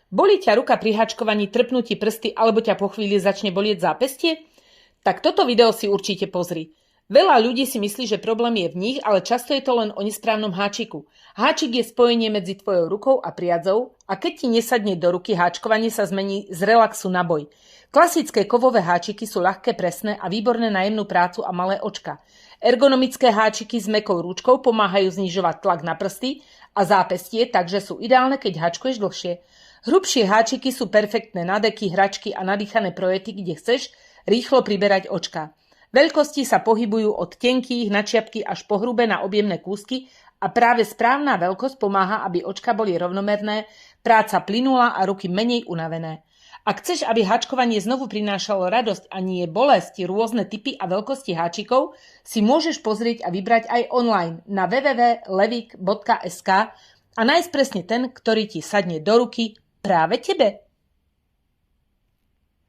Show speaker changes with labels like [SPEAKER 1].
[SPEAKER 1] Bolí ťa ruka pri háčkovaní, trpnú ti prsty alebo ťa po chvíli začne bolieť zápestie? Tak toto video si určite pozri. Veľa ľudí si myslí, že problém je v nich, ale často je to len o nesprávnom háčiku. Háčik je spojenie medzi tvojou rukou a priadzou a keď ti nesadne do ruky, háčkovanie sa zmení z relaxu na boj. Klasické kovové háčiky sú ľahké, presné a výborné na jemnú prácu a malé očka. Ergonomické háčiky s mäkkou ručkou pomáhajú znižovať tlak na prsty a zápestie, takže sú ideálne, keď háčkuješ dlhšie. Hrubšie háčiky sú perfektné na deky, hračky a nadýchané projekty, kde chceš rýchlo priberať očka. Veľkosti sa pohybujú od tenkých na čiapky až po hrubé na objemné kúsky a práve správna veľkosť pomáha, aby očka boli rovnomerné, práca plynula a ruky menej unavené. Ak chceš, aby háčkovanie znovu prinášalo radosť a nie bolesť, rôzne typy a veľkosti háčikov si môžeš pozrieť a vybrať aj online na www.levik.sk a nájsť presne ten, ktorý ti sadne do ruky práve tebe.